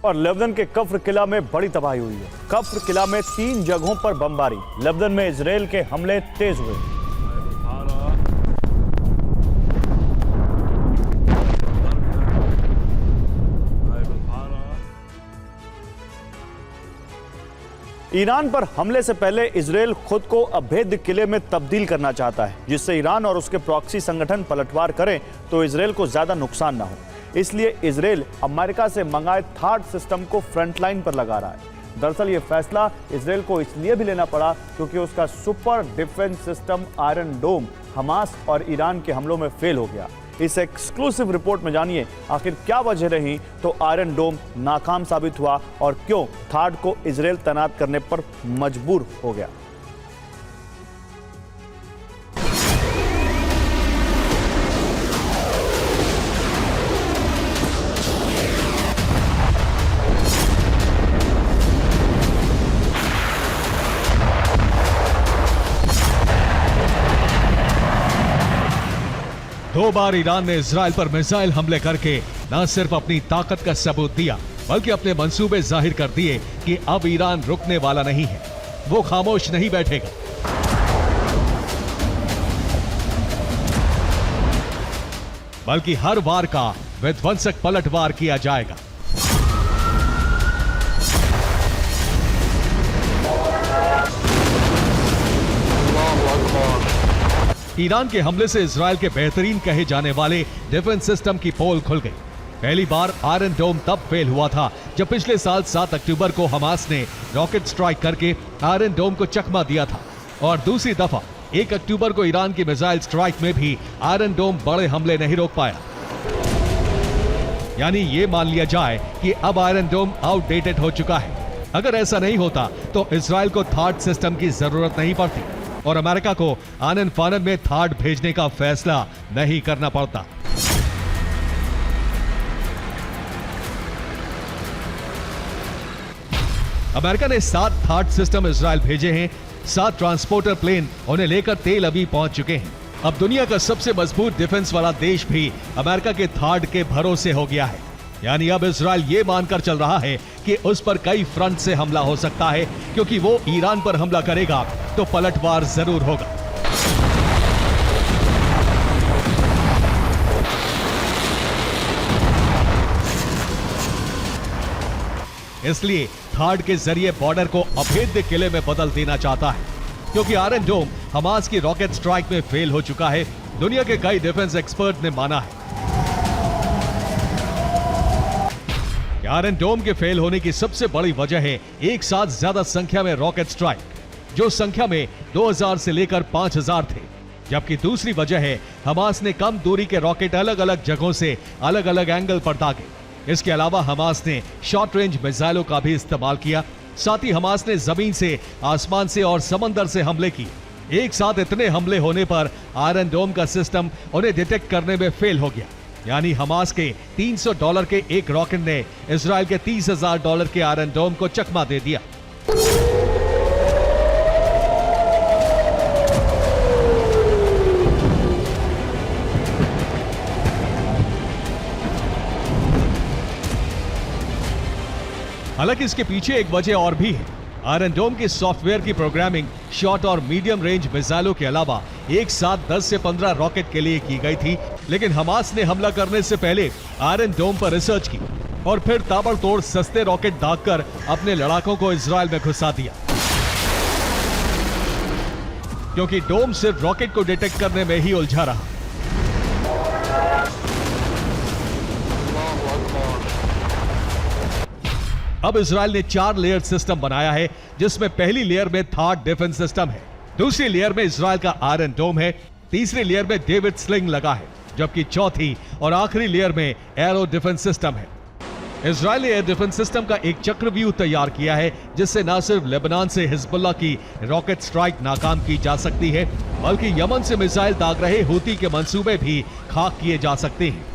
और लेबनान के कफ्र किला में बड़ी तबाही हुई है। कफ्र किला में 3 जगहों पर बमबारी। लेबनान में इजराइल के हमले तेज हुए। ईरान पर हमले से पहले इजराइल खुद को अभेद्य किले में तब्दील करना चाहता है, जिससे ईरान और उसके प्रॉक्सी संगठन पलटवार करें तो इजराइल को ज्यादा नुकसान ना हो। इसलिए इजराइल अमेरिका से मंगाए थार्ड सिस्टम को फ्रंटलाइन पर लगा रहा है। दरअसल ये फैसला इजराइल को इसलिए भी लेना पड़ा क्योंकि उसका सुपर डिफेंस सिस्टम आयरन डोम हमास और ईरान के हमलों में फेल हो गया। इस एक्सक्लूसिव रिपोर्ट में जानिए आखिर क्या वजह रही तो आयरन डोम नाकाम साबित हुआ और क्यों थार्ड को इजराइल तैनात करने पर मजबूर हो गया। दो बार ईरान ने इजराइल पर मिसाइल हमले करके न सिर्फ अपनी ताकत का सबूत दिया बल्कि अपने मंसूबे जाहिर कर दिए कि अब ईरान रुकने वाला नहीं है, वो खामोश नहीं बैठेगा। बल्कि हर वार का विध्वंसक पलटवार किया जाएगा। ईरान के हमले से इजराइल के बेहतरीन कहे जाने वाले डिफेंस सिस्टम की पोल खुल गई। पहली बार आयरन डोम तब फेल हुआ था जब पिछले साल 7 अक्टूबर को हमास ने रॉकेट स्ट्राइक करके आयरन डोम को चकमा दिया था, और दूसरी दफा 1 अक्टूबर को ईरान की मिसाइल स्ट्राइक में भी आयरन डोम बड़े हमले नहीं रोक पाया। यानी ये मान लिया जाए कि अब आयरन डोम आउटडेटेड हो चुका है। अगर ऐसा नहीं होता तो इजराइल को थार्ड सिस्टम की जरूरत नहीं पड़ती और अमेरिका को आनन फानन में थार्ड भेजने का फैसला नहीं करना पड़ता। अमेरिका ने 7 थार्ड सिस्टम इजराइल भेजे हैं। 7 ट्रांसपोर्टर प्लेन उन्हें लेकर तेल अवीव पहुंच चुके हैं। अब दुनिया का सबसे मजबूत डिफेंस वाला देश भी अमेरिका के थार्ड के भरोसे हो गया है। यानी अब इजराइल ये मानकर चल रहा है कि उस पर कई फ्रंट से हमला हो सकता है, क्योंकि वो ईरान पर हमला करेगा तो पलटवार जरूर होगा। इसलिए थार्ड के जरिए बॉर्डर को अभेद्य किले में बदल देना चाहता है, क्योंकि आयरन डोम हमास की रॉकेट स्ट्राइक में फेल हो चुका है। दुनिया के कई डिफेंस एक्सपर्ट ने माना है कि आयरन डोम के फेल होने की सबसे बड़ी वजह है एक साथ ज्यादा संख्या में रॉकेट स्ट्राइक, जो संख्या में 2000 से लेकर 5000 थे। जबकि दूसरी वजह है हमास ने कम दूरी के रॉकेट अलग अलग जगहों से अलग अलग एंगल पर दागे। इसके अलावा हमास ने शॉर्ट रेंज मिसाइलों का भी इस्तेमाल किया। साथ ही हमास ने जमीन से, आसमान से और समंदर से हमले किए। एक साथ इतने हमले होने पर आयरन डोम का सिस्टम उन्हें डिटेक्ट करने में फेल हो गया। यानी हमास के $300 के एक रॉकेट ने इजराइल के $30,000 के आयरन डोम को चकमा दे दिया। हालांकि इसके पीछे एक वजह और भी है। आयरन डोम के सॉफ्टवेयर की प्रोग्रामिंग शॉर्ट और मीडियम रेंज मिसाइलों के अलावा एक साथ 10 से 15 रॉकेट के लिए की गई थी, लेकिन हमास ने हमला करने से पहले आयरन डोम पर रिसर्च की और फिर ताबड़तोड़ सस्ते रॉकेट दागकर अपने लड़ाकों को इजराइल में घुसा दिया, क्योंकि डोम सिर्फ रॉकेट को डिटेक्ट करने में ही उलझा रहा। अब इजराइल ने 4 लेयर सिस्टम बनाया है, जिसमें पहली लेयर में थार्ड डिफेंस सिस्टम है, दूसरी लेयर में इजराइल का आयरन डोम है, तीसरी लेयर में डेविड स्लिंग लगा है, जबकि चौथी और आखिरी लेयर में एरो डिफेंस सिस्टम है। इजराइल ने एयर डिफेंस सिस्टम का एक चक्रव्यूह तैयार किया है, जिससे न सिर्फ लेबनान से हिजबुल्लाह की रॉकेट स्ट्राइक नाकाम की जा सकती है, बल्कि यमन से मिसाइल दाग रहे हूती के मंसूबे भी खाक किए जा सकते हैं।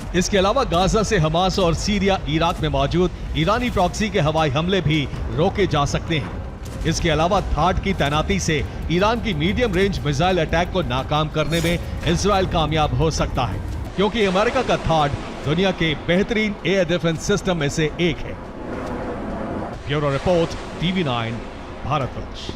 इसके अलावा गाजा से हमास और सीरिया, इराक में मौजूद ईरानी प्रॉक्सी के हवाई हमले भी रोके जा सकते हैं। इसके अलावा थाड की तैनाती से ईरान की मीडियम रेंज मिसाइल अटैक को नाकाम करने में इजराइल कामयाब हो सकता है, क्योंकि अमेरिका का थाड दुनिया के बेहतरीन एयर डिफेंस सिस्टम में से एक है। Bureau report, TV9 Bharatvarsh.